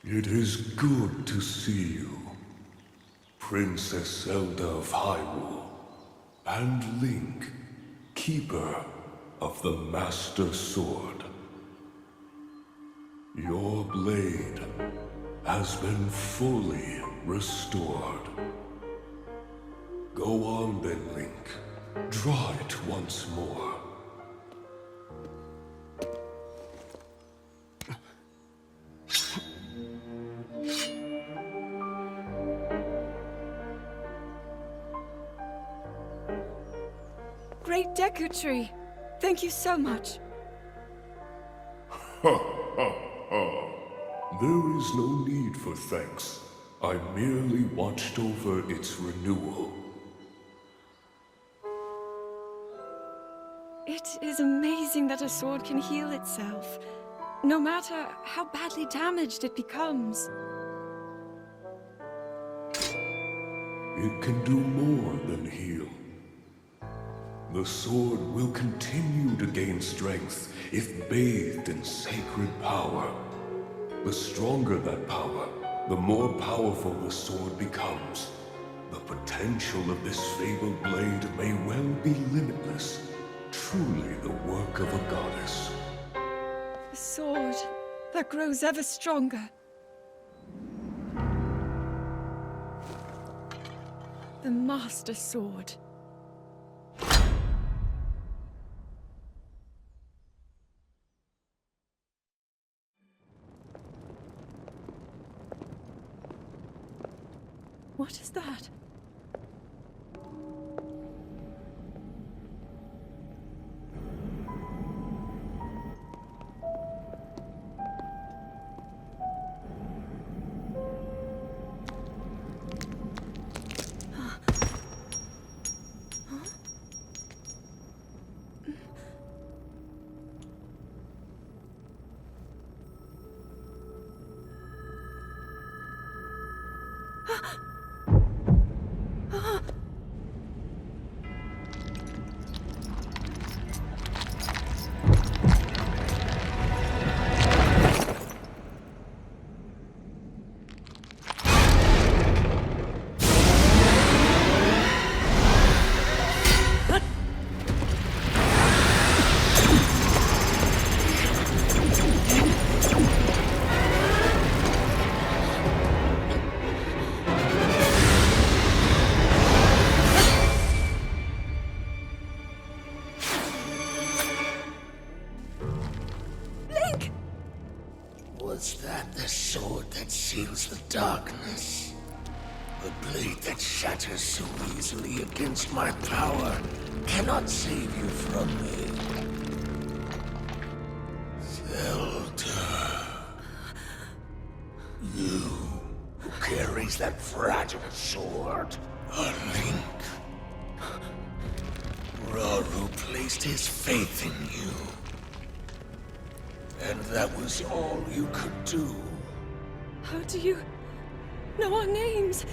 It is good to see you, Princess Zelda of Hyrule, and Link, Keeper of the Master Sword. Your blade has been fully restored. Go on then, Link. Draw it once more. Great Deku Tree! Thank you so much. Ha ha ha. There is no need for thanks. I merely watched over its renewal. It is amazing that a sword can heal itself, no matter how badly damaged it becomes. It can do more than heal. The sword will continue to gain strength if bathed in sacred power. The stronger that power, the more powerful the sword becomes. The potential of this fabled blade may well be limitless. Truly the work of a goddess. A sword that grows ever stronger. The Master Sword. What is that? Was that the sword that seals the darkness? The blade that shatters so easily against my power cannot save you from me. Zelda. You who carries that fragile sword. A Link. Rauru placed his faith in you. And that was all you could do. How do you know our names?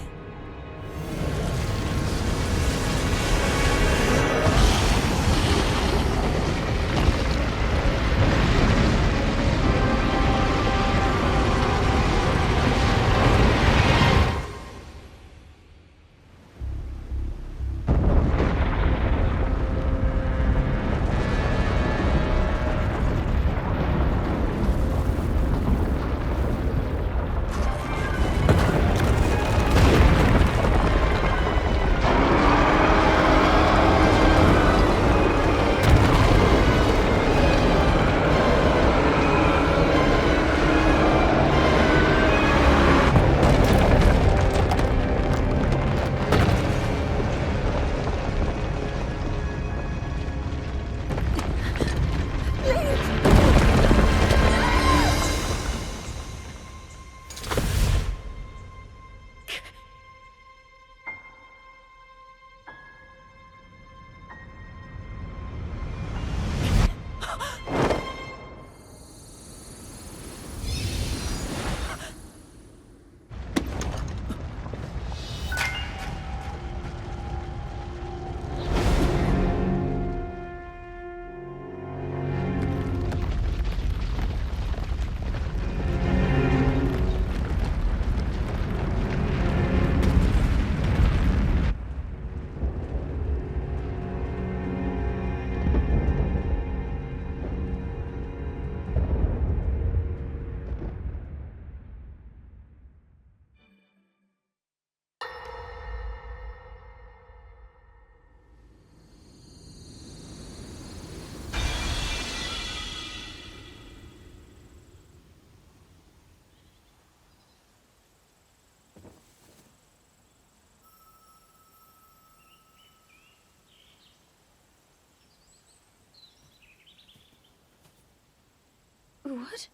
What?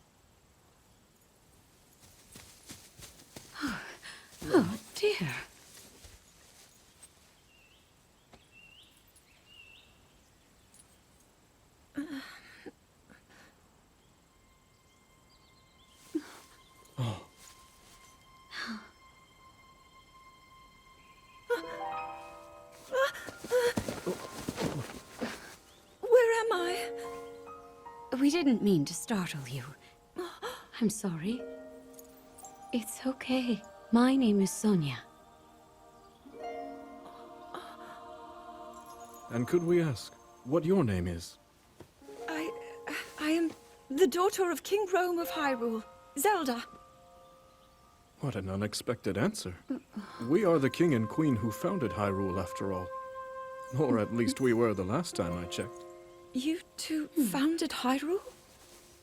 Oh, dear. Where am I? We didn't mean to startle you. I'm sorry. It's okay. My name is Sonia. And could we ask what your name is? I am the daughter of King Rome of Hyrule, Zelda. What an unexpected answer. We are the king and queen who founded Hyrule, after all. Or at least we were the last time I checked. You two founded Hyrule?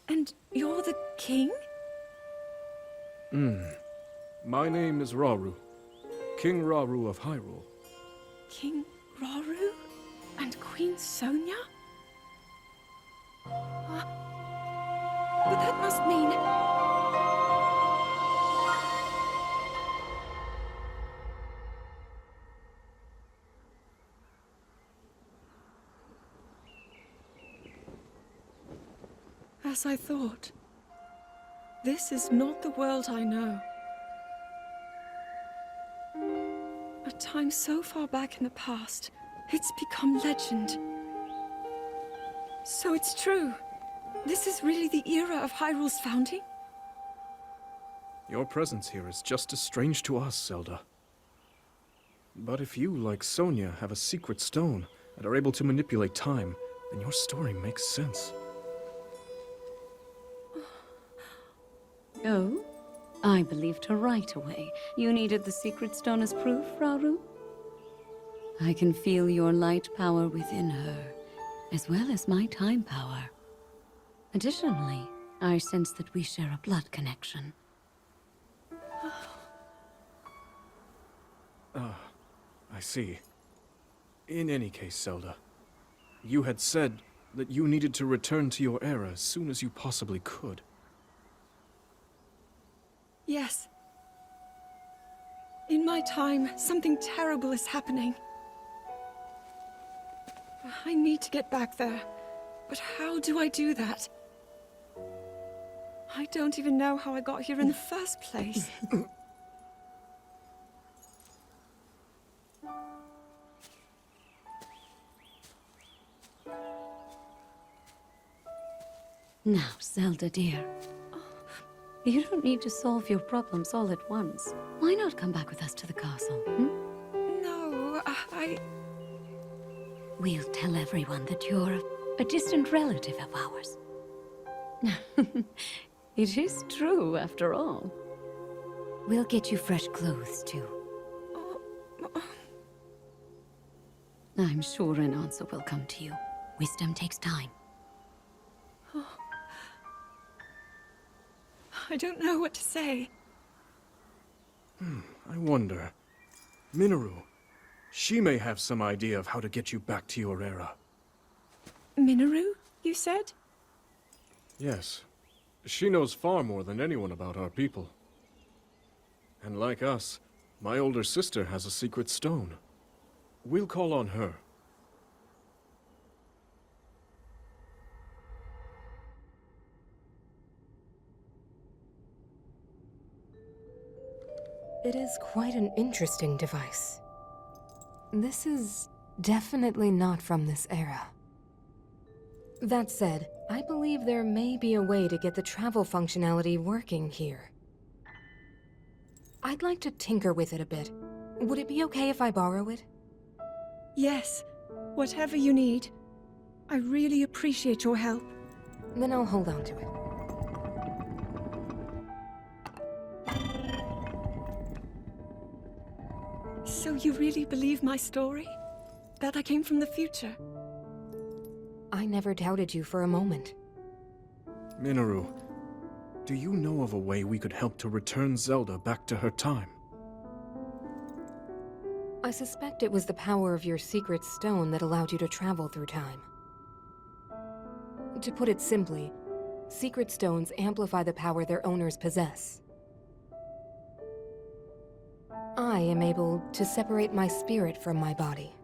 And you're the king? My name is Rauru, King Rauru of Hyrule. King Rauru? And Queen Sonia? But that must mean... As I thought. This is not the world I know. A time so far back in the past, it's become legend. So it's true. This is really the era of Hyrule's founding? Your presence here is just as strange to us, Zelda. But if you, like Sonia, have a secret stone and are able to manipulate time, then your story makes sense. Oh? I believed her right away. You needed the secret stone as proof, Rauru? I can feel your light power within her, as well as my time power. Additionally, I sense that we share a blood connection. I see. In any case, Zelda, you had said that you needed to return to your era as soon as you possibly could. Yes. In my time, something terrible is happening. I need to get back there. But how do I do that? I don't even know how I got here in the first place. Now, Zelda dear. You don't need to solve your problems all at once. Why not come back with us to the castle, No, We'll tell everyone that you're a distant relative of ours. It is true, after all. We'll get you fresh clothes, too. I'm sure an answer will come to you. Wisdom takes time. I don't know what to say. I wonder. Minoru, she may have some idea of how to get you back to your era. Minoru, you said? Yes. She knows far more than anyone about our people. And like us, my older sister has a secret stone. We'll call on her. It is quite an interesting device. This is definitely not from this era. That said, I believe there may be a way to get the travel functionality working here. I'd like to tinker with it a bit. Would it be okay if I borrow it? Yes. Whatever you need. I really appreciate your help. Then I'll hold on to it. So you really believe my story? That I came from the future? I never doubted you for a moment. Minoru, do you know of a way we could help to return Zelda back to her time? I suspect it was the power of your secret stone that allowed you to travel through time. To put it simply, secret stones amplify the power their owners possess. I am able to separate my spirit from my body.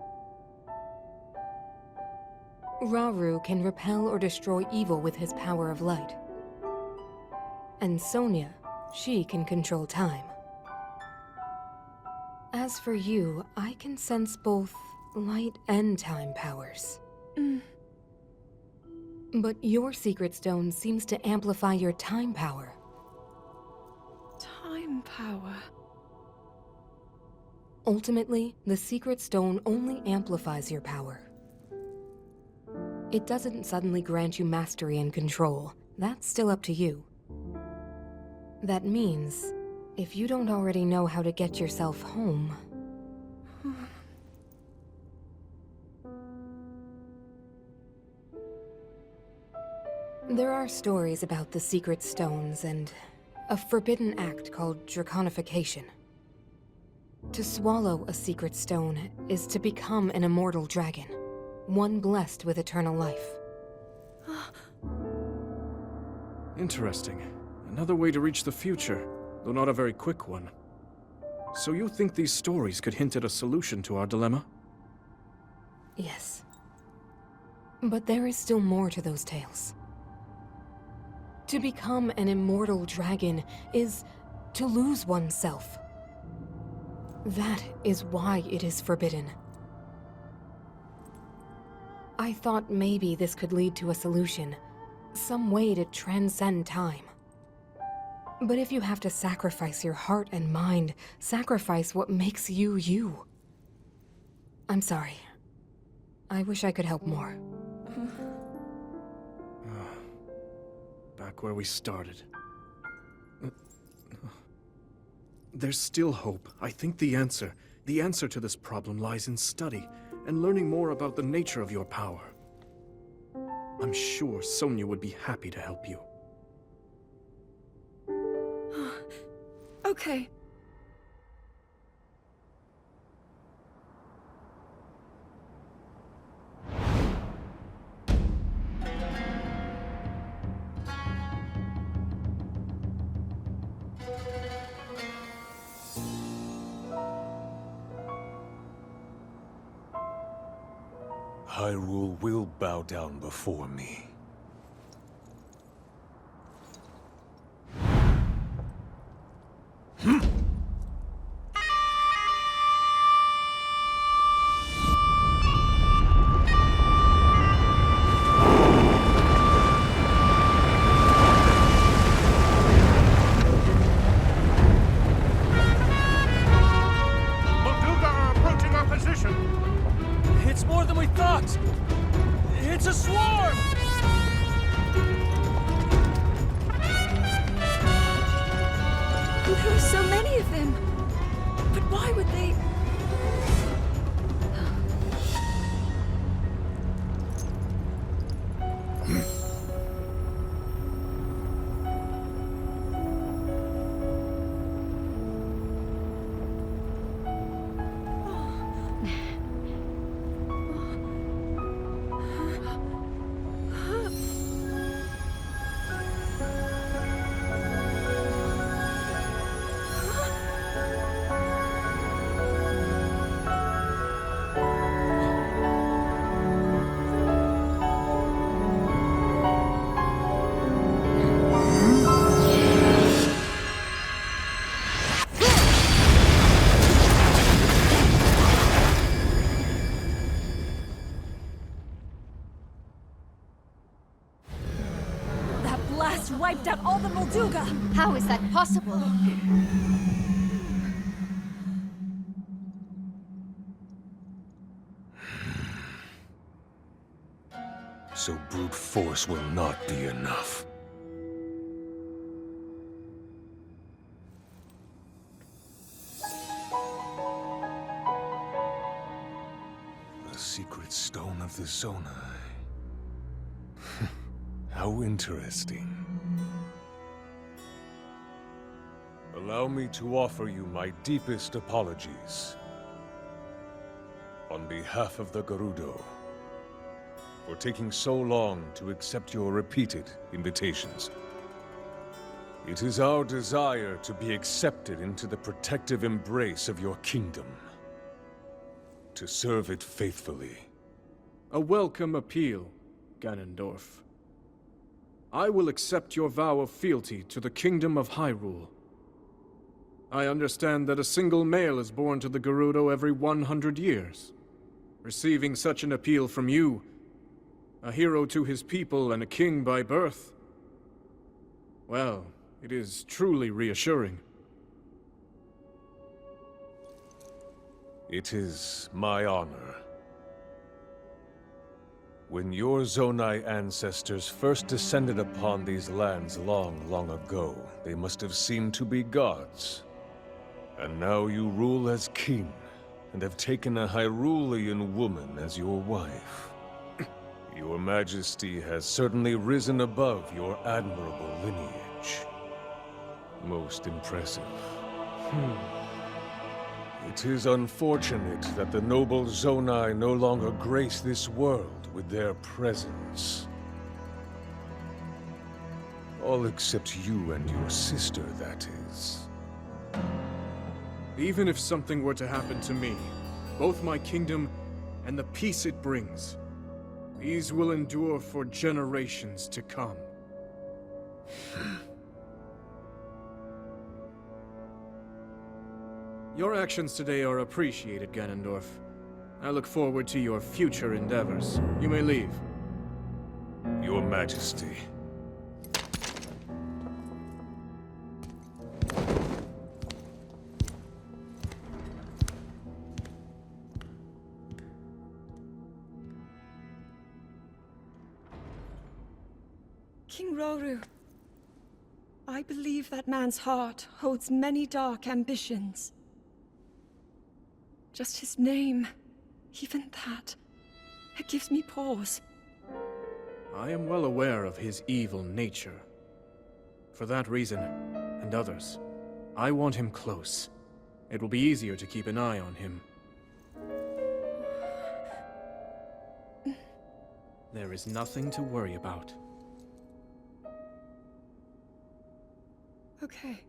Rauru can repel or destroy evil with his power of light. And Sonia, she can control time. As for you, I can sense both light and time powers. But your secret stone seems to amplify your time power. Time power. Ultimately, the secret stone only amplifies your power. It doesn't suddenly grant you mastery and control. That's still up to you. That means, if you don't already know how to get yourself home... There are stories about the secret stones and a forbidden act called draconification. To swallow a secret stone is to become an immortal dragon, one blessed with eternal life. Interesting. Another way to reach the future, though not a very quick one. So you think these stories could hint at a solution to our dilemma? Yes. But there is still more to those tales. To become an immortal dragon is to lose oneself. That is why it is forbidden. I thought maybe this could lead to a solution, some way to transcend time. But if you have to sacrifice your heart and mind, sacrifice what makes you you. I'm sorry. I wish I could help more. Back where we started. There's still hope. I think the answer to this problem lies in study and learning more about the nature of your power. I'm sure Sonia would be happy to help you. Okay. Hyrule will bow down before me. Molduga are approaching our position! It's more than we thought! It's a swarm! There are so many of them. But why would they... blast wiped out all the Molduga! How is that possible? So brute force will not be enough. The secret stone of the Zonai. How interesting. Allow me to offer you my deepest apologies. On behalf of the Gerudo, for taking so long to accept your repeated invitations. It is our desire to be accepted into the protective embrace of your kingdom. To serve it faithfully. A welcome appeal, Ganondorf. I will accept your vow of fealty to the Kingdom of Hyrule. I understand that a single male is born to the Gerudo every 100 years. Receiving such an appeal from you, a hero to his people and a king by birth, well, it is truly reassuring. It is my honor. When your Zonai ancestors first descended upon these lands long, long ago, they must have seemed to be gods. And now you rule as king, and have taken a Hyrulean woman as your wife. Your Majesty has certainly risen above your admirable lineage. Most impressive. It is unfortunate that the noble Zonai no longer grace this world with their presence. All except you and your sister, that is. Even if something were to happen to me, both my kingdom and the peace it brings, these will endure for generations to come. Your actions today are appreciated, Ganondorf. I look forward to your future endeavors. You may leave. Your Majesty. King Roru, I believe that man's heart holds many dark ambitions. Just his name, even that, it gives me pause. I am well aware of his evil nature. For that reason, and others, I want him close. It will be easier to keep an eye on him. There is nothing to worry about. Okay.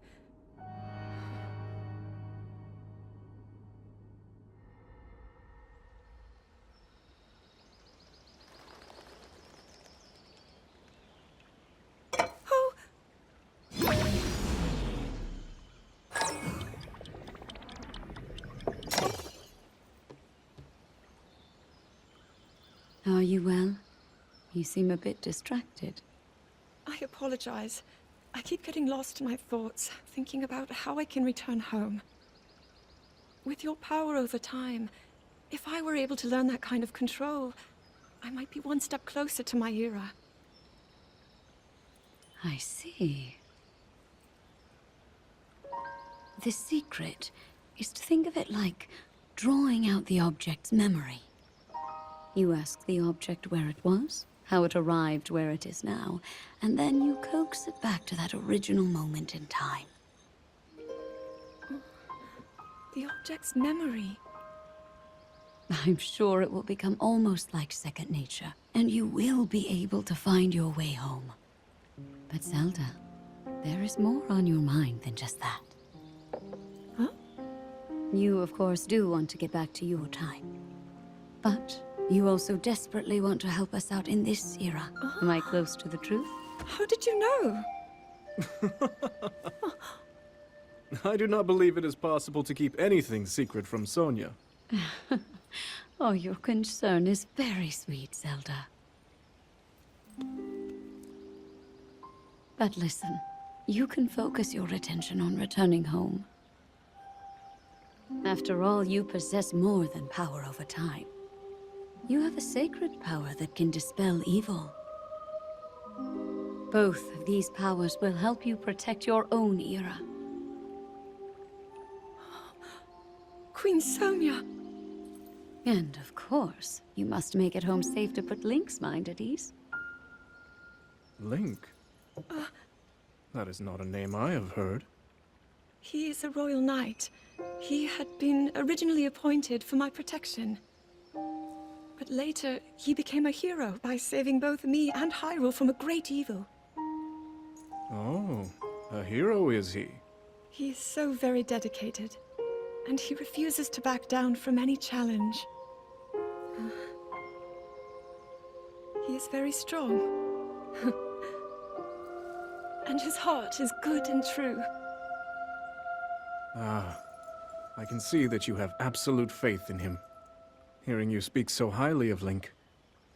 Oh! Are you well? You seem a bit distracted. I apologize. I keep getting lost in my thoughts, thinking about how I can return home. With your power over time, if I were able to learn that kind of control, I might be one step closer to my era. I see. The secret is to think of it like drawing out the object's memory. You ask the object where it was, how it arrived where it is now, and then you coax it back to that original moment in time. The object's memory. I'm sure it will become almost like second nature, and you will be able to find your way home. But Zelda, there is more on your mind than just that. Huh? You, of course, do want to get back to your time. But you also desperately want to help us out in this era. Am I close to the truth? How did you know? I do not believe it is possible to keep anything secret from Sonia. Oh, your concern is very sweet, Zelda. But listen, you can focus your attention on returning home. After all, you possess more than power over time. You have a sacred power that can dispel evil. Both of these powers will help you protect your own era. Queen Sonia! And of course, you must make it home safe to put Link's mind at ease. Link? That is not a name I have heard. He is a royal knight. He had been originally appointed for my protection. But later, he became a hero by saving both me and Hyrule from a great evil. Oh, a hero is he? He is so very dedicated, and he refuses to back down from any challenge. He is very strong. And his heart is good and true. Ah, I can see that you have absolute faith in him. Hearing you speak so highly of Link,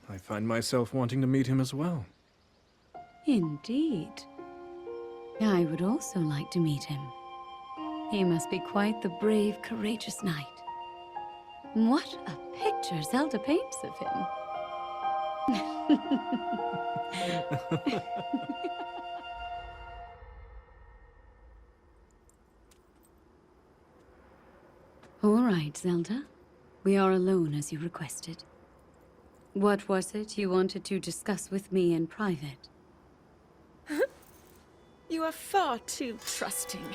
I find myself wanting to meet him as well. Indeed. I would also like to meet him. He must be quite the brave, courageous knight. What a picture Zelda paints of him. All right, Zelda. We are alone as you requested. What was it you wanted to discuss with me in private? You are far too trusting.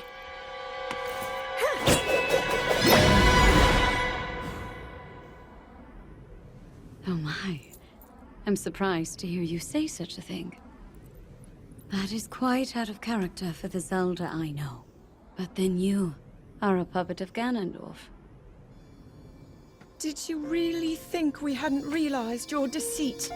Oh my. I'm surprised to hear you say such a thing. That is quite out of character for the Zelda I know. But then you are a puppet of Ganondorf. Did you really think we hadn't realized your deceit?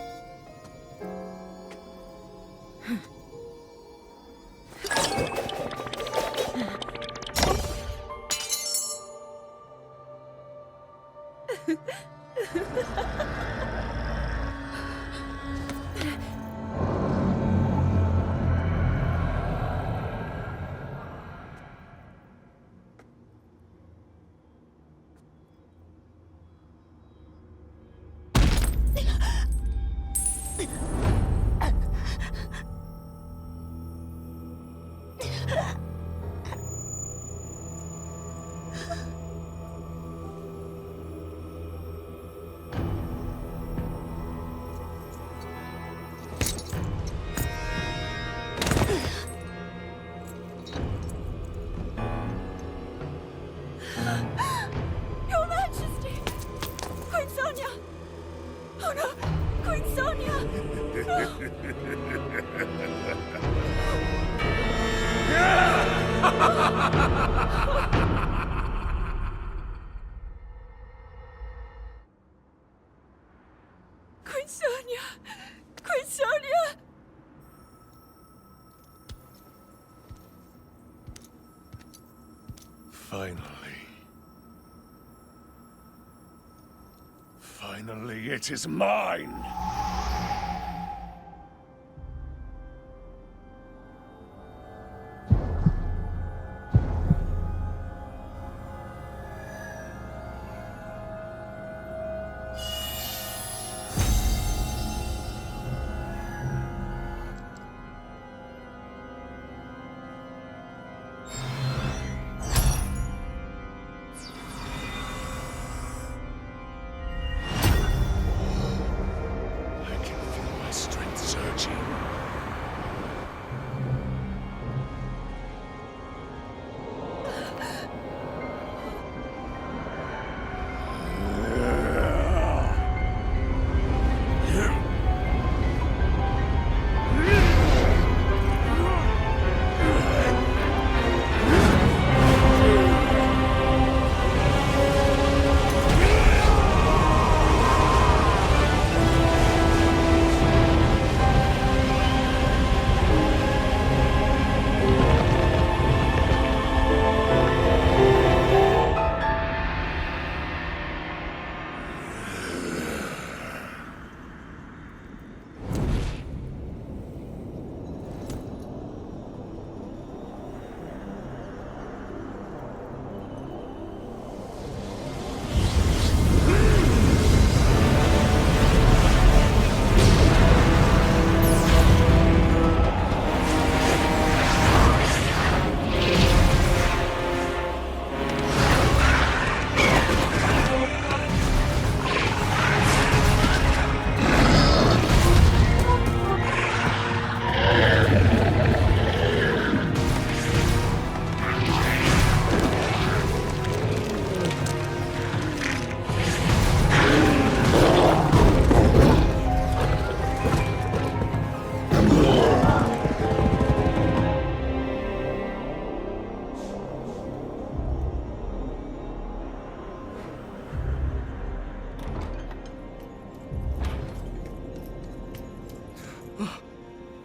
Your Majesty! Queen Sonia! Oh no! Queen Sonia! Queen Sonia! Queen Sonia! Finally. Finally, it is mine!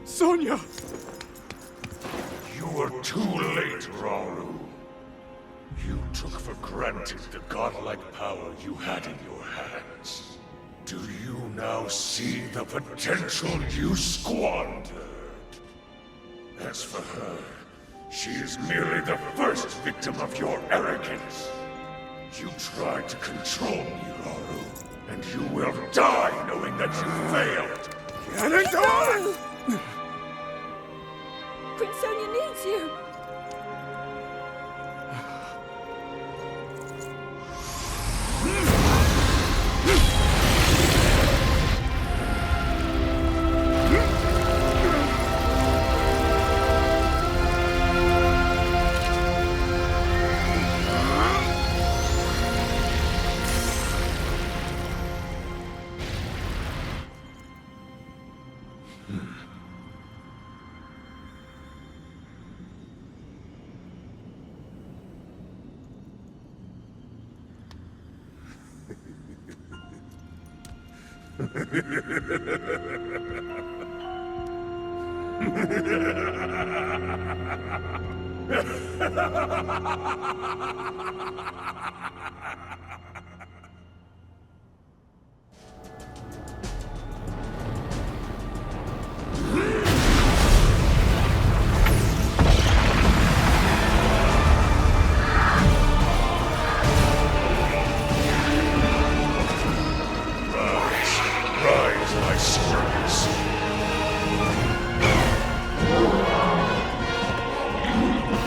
Sonia! You were too late, Rauru. You took for granted the godlike power you had in your hands. Do you now see the potential you squandered? As for her, she is merely the first victim of your arrogance. You tried to control me, Rauru, and you will die knowing that you failed. Ganondorf! Queen Sonia needs you! Rise, my sons.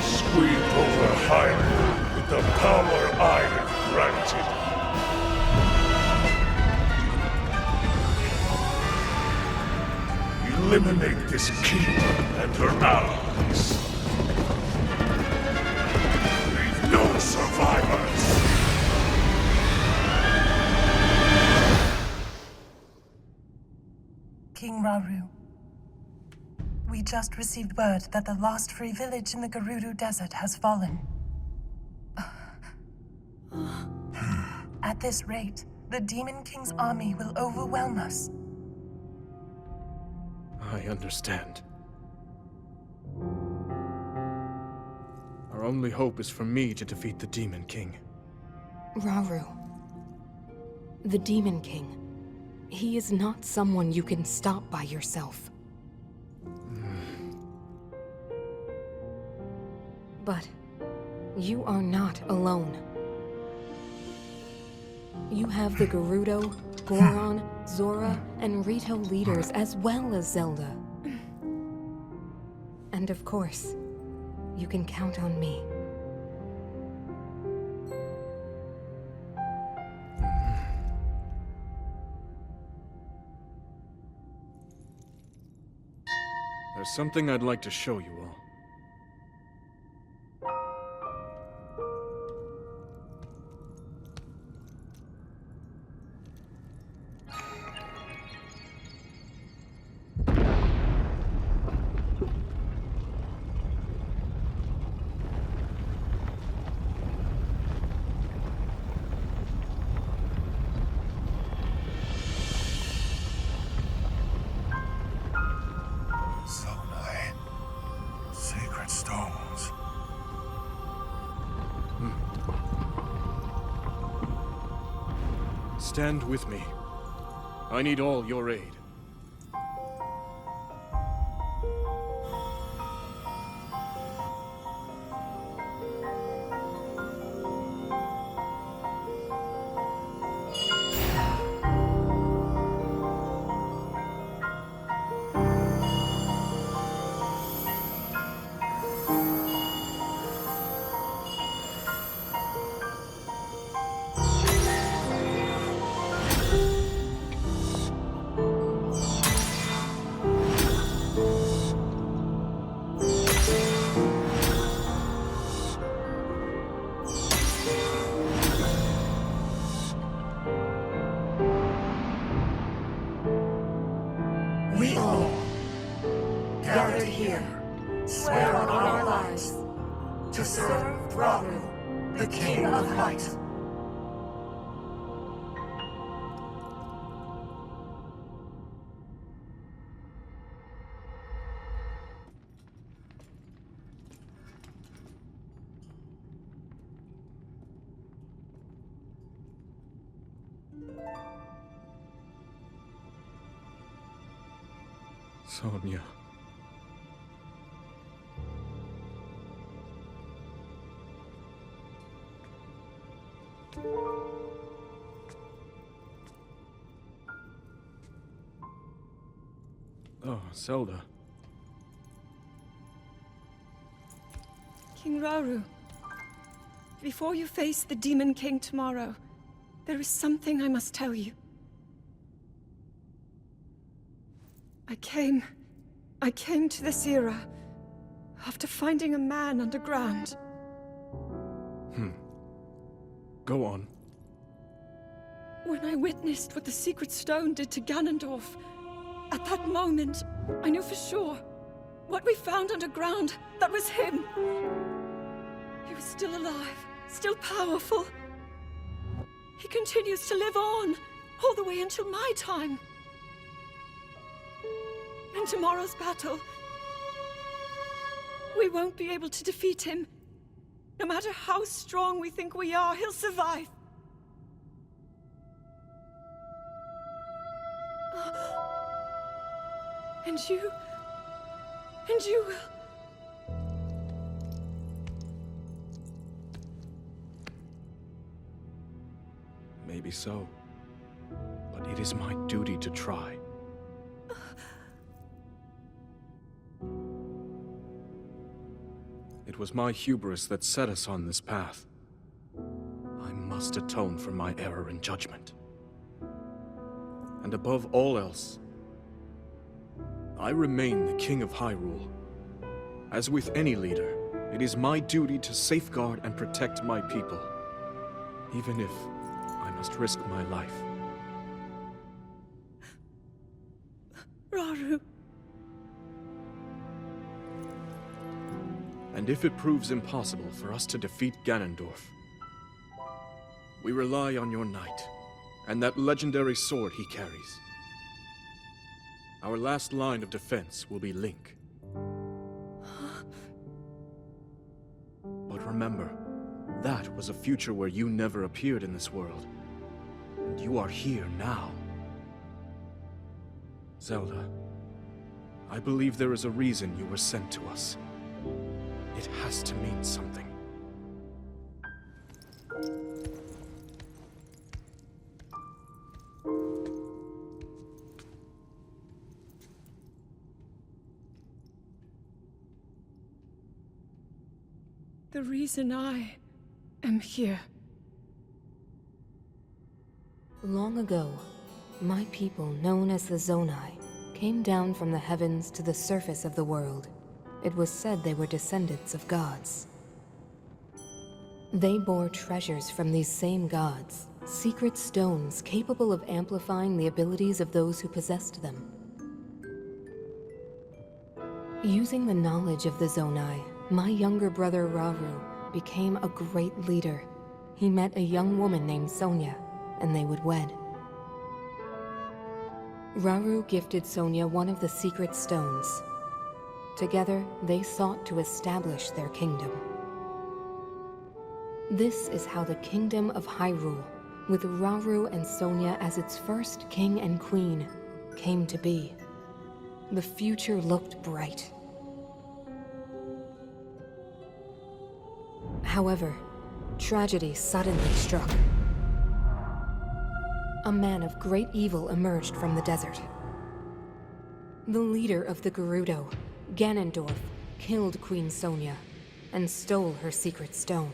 Sweep over Hyrule with the power I have granted. Eliminate this king and her allies. Leave no survivors. King Rauru, we just received word that the last free village in the Gerudo Desert has fallen. At this rate, the Demon King's army will overwhelm us. I understand. Our only hope is for me to defeat the Demon King. Rauru. The Demon King. He is not someone you can stop by yourself. But you are not alone. You have the Gerudo, Goron, Zora, and Rito leaders as well as Zelda. And of course, you can count on me. There's something I'd like to show you all. Sacred stones. Stand with me. I need all your aid. We all, gathered here, swear on our lives to serve Rauru, the King of Light. Sonia. Oh, Zelda. King Rauru, before you face the Demon King tomorrow, there is something I must tell you. I came to this era after finding a man underground. Go on. When I witnessed what the Secret Stone did to Ganondorf, at that moment, I knew for sure what we found underground, that was him. He was still alive, still powerful. He continues to live on, all the way until my time. In tomorrow's battle, we won't be able to defeat him. No matter how strong we think we are, he'll survive. And you will. Maybe so. But it is my duty to try. It was my hubris that set us on this path. I must atone for my error in judgment. And above all else, I remain the King of Hyrule. As with any leader, it is my duty to safeguard and protect my people, even if I must risk my life. Rauru. And if it proves impossible for us to defeat Ganondorf, we rely on your knight, and that legendary sword he carries. Our last line of defense will be Link. But remember, that was a future where you never appeared in this world. And you are here now. Zelda, I believe there is a reason you were sent to us. It has to mean something. The reason I am here. Long ago, my people, known as the Zonai, came down from the heavens to the surface of the world. It was said they were descendants of gods. They bore treasures from these same gods, secret stones capable of amplifying the abilities of those who possessed them. Using the knowledge of the Zonai, my younger brother Rauru became a great leader. He met a young woman named Sonia, and they would wed. Rauru gifted Sonia one of the secret stones. Together, they sought to establish their kingdom. This is how the Kingdom of Hyrule, with Rauru and Sonia as its first king and queen, came to be. The future looked bright. However, tragedy suddenly struck. A man of great evil emerged from the desert. The leader of the Gerudo, Ganondorf, killed Queen Sonia and stole her secret stone.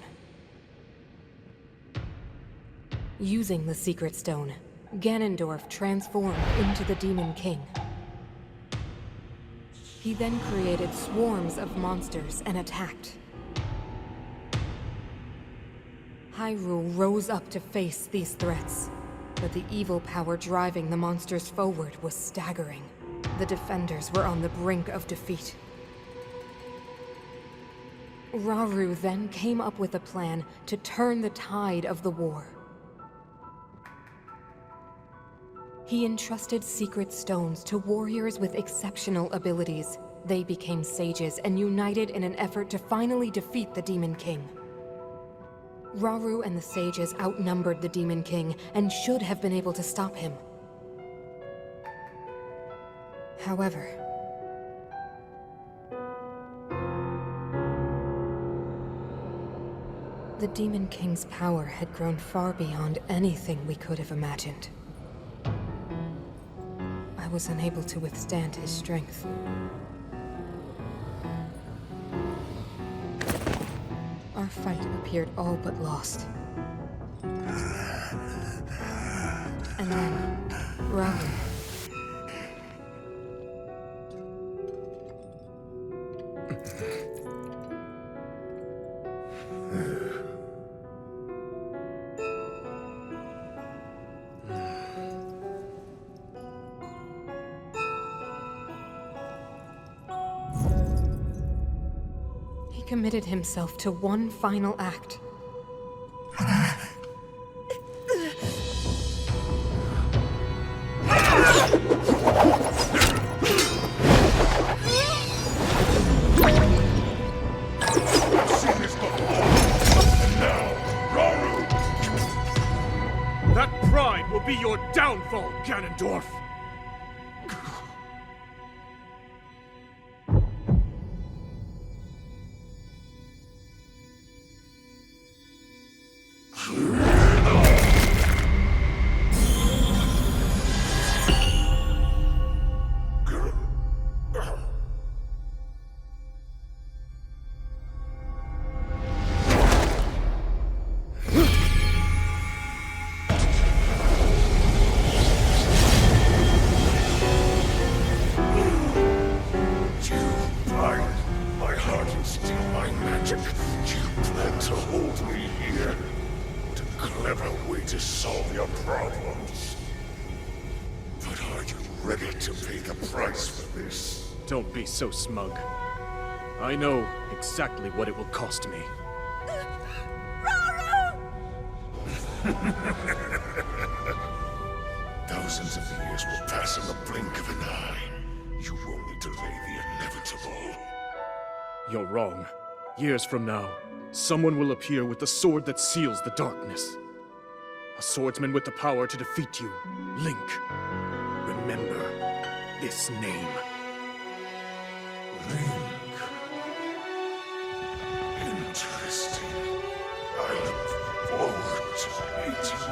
Using the secret stone, Ganondorf transformed into the Demon King. He then created swarms of monsters and attacked. Hyrule rose up to face these threats, but the evil power driving the monsters forward was staggering. The defenders were on the brink of defeat. Rauru then came up with a plan to turn the tide of the war. He entrusted secret stones to warriors with exceptional abilities. They became sages and united in an effort to finally defeat the Demon King. Rauru and the sages outnumbered the Demon King and should have been able to stop him. However, The Demon King's power had grown far beyond anything we could have imagined. I was unable to withstand his strength. Our fight appeared all but lost. And then, Raoul. He committed himself to one final act. That pride will be your downfall, Ganondorf! Don't be so smug. I know exactly what it will cost me. Thousands of years will pass in the blink of an eye. You only delay the inevitable. You're wrong. Years from now, someone will appear with the sword that seals the darkness. A swordsman with the power to defeat you, Link. Remember this name. Link. Interesting. I look forward to meeting you.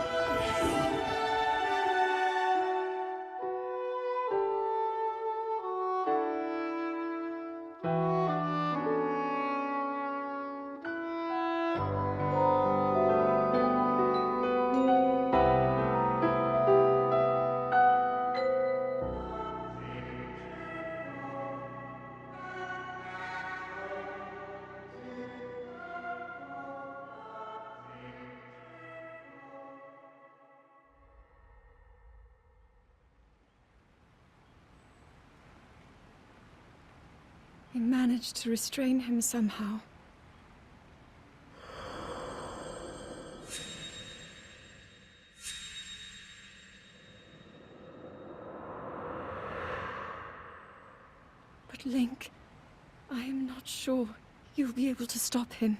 I managed to restrain him somehow. But Link, I am not sure you'll be able to stop him.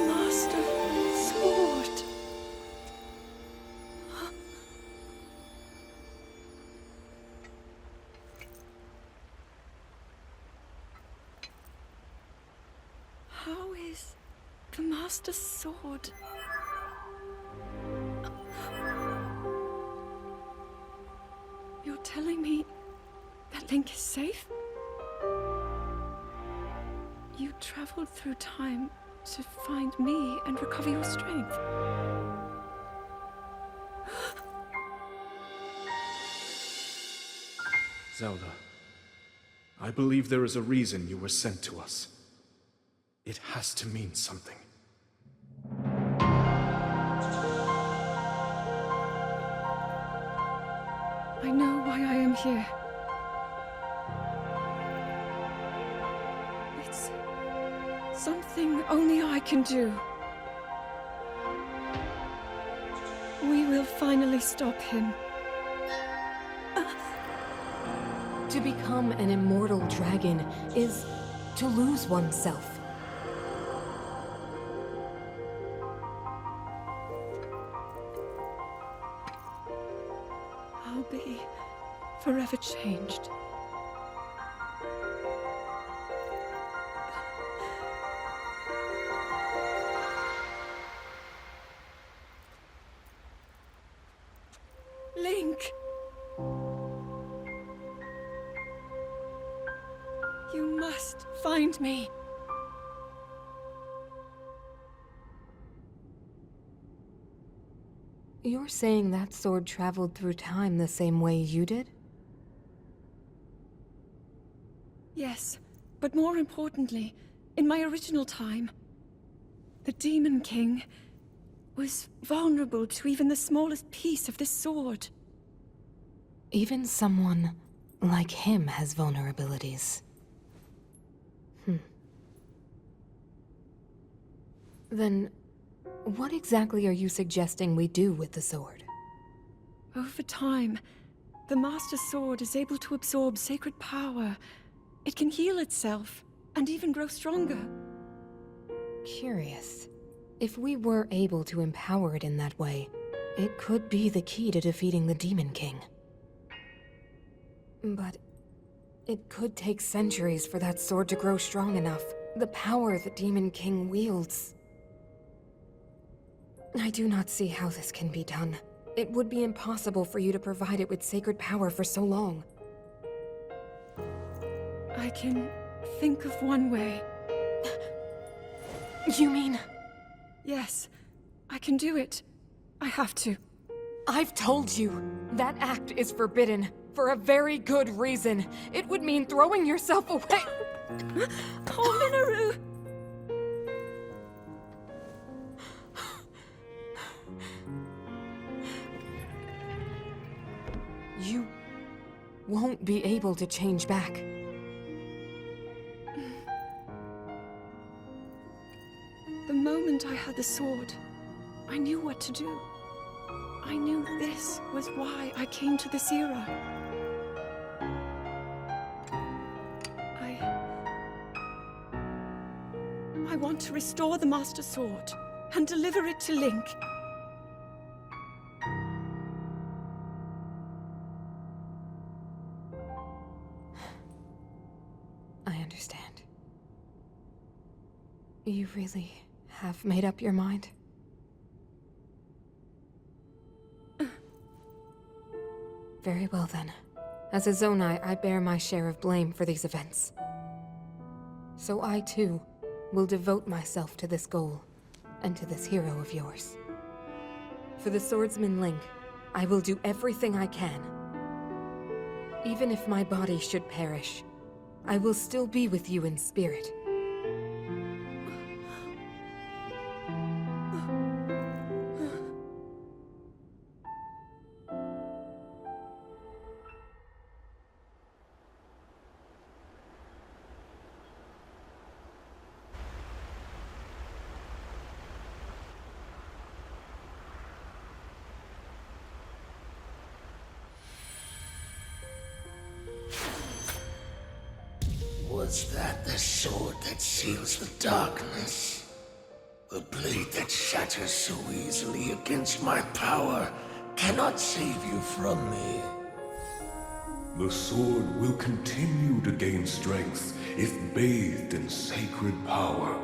Master Sword. How is the Master Sword? You're telling me that Link is safe? You traveled through time to find me and recover your strength. Zelda, I believe there is a reason you were sent to us. It has to mean something. I know why I am here. It's something only I can do. We will finally stop him. To become an immortal dragon is to lose oneself. I'll be forever changed. Link! You must find me. You're saying that sword traveled through time the same way you did? Yes, but more importantly, in my original time, the Demon King was vulnerable to even the smallest piece of this sword. Even someone like him has vulnerabilities. Then, what exactly are you suggesting we do with the sword? Over time, the Master Sword is able to absorb sacred power. It can heal itself, and even grow stronger. Curious. If we were able to empower it in that way, it could be the key to defeating the Demon King. But it could take centuries for that sword to grow strong enough. The power the Demon King wields. I do not see how this can be done. It would be impossible for you to provide it with sacred power for so long. I can think of one way. You mean... Yes, I can do it. I have to. I've told you, that act is forbidden, for a very good reason. It would mean throwing yourself away. Oh, Minoru! You won't be able to change back. The moment I had the sword, I knew what to do. I knew this was why I came to this era. I want to restore the Master Sword and deliver it to Link. I understand. You really have made up your mind? Very well then. As a Zonai, I bear my share of blame for these events. So I too will devote myself to this goal, and to this hero of yours. For the swordsman Link, I will do everything I can. Even if my body should perish, I will still be with you in spirit. Was that the sword that seals the darkness? The blade that shatters so easily against my power cannot save you from me. The sword will continue to gain strength if bathed in sacred power.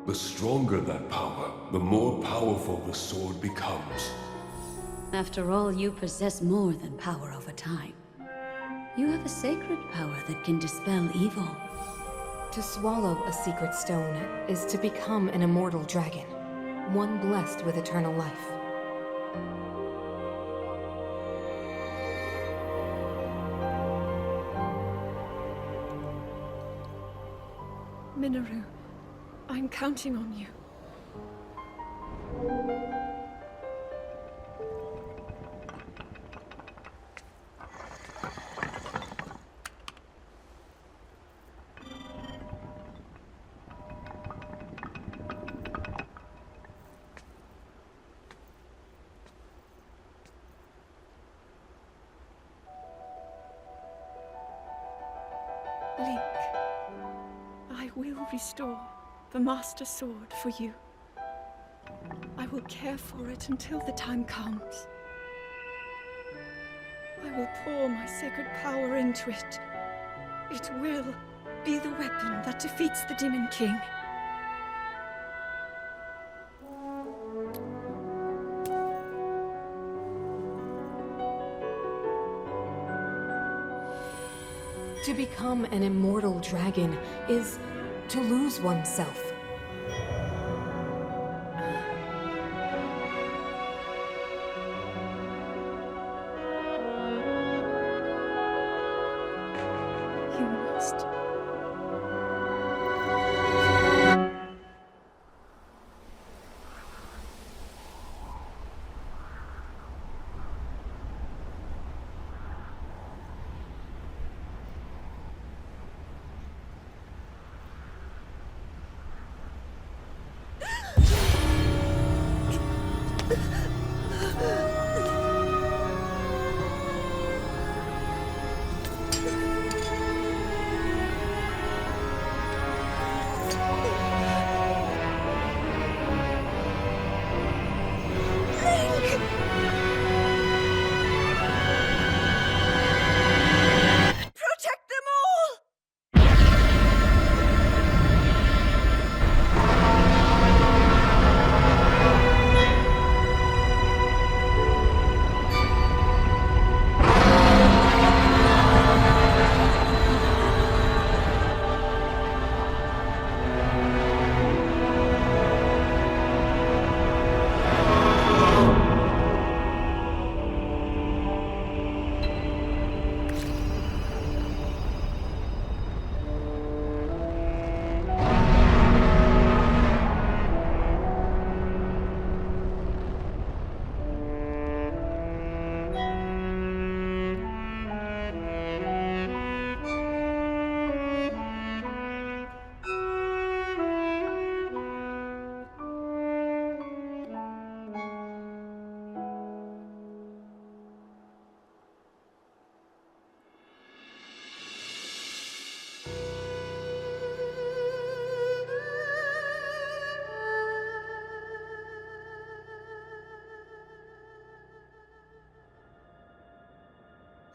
The stronger that power, the more powerful the sword becomes. After all, you possess more than power over time. You have a sacred power that can dispel evil. To swallow a secret stone is to become an immortal dragon, one blessed with eternal life. Minoru, I'm counting on you. Link, I will restore the Master Sword for you. I will care for it until the time comes. I will pour my sacred power into it. It will be the weapon that defeats the Demon King. To become an immortal dragon is to lose oneself. You must. Protect them all!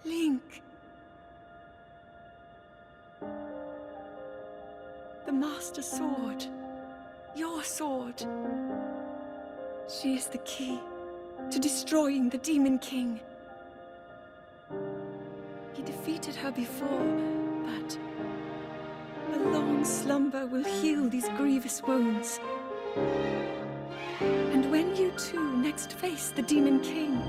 Link. The Master Sword. Your sword. She is the key to destroying the Demon King. He defeated her before, but a long slumber will heal these grievous wounds. And when you two next face the Demon King,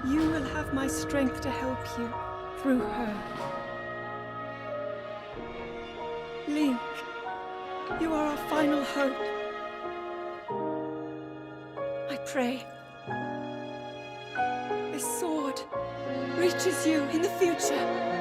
you will have my strength to help you through her. Link, you are our final hope. I pray this sword reaches you in the future.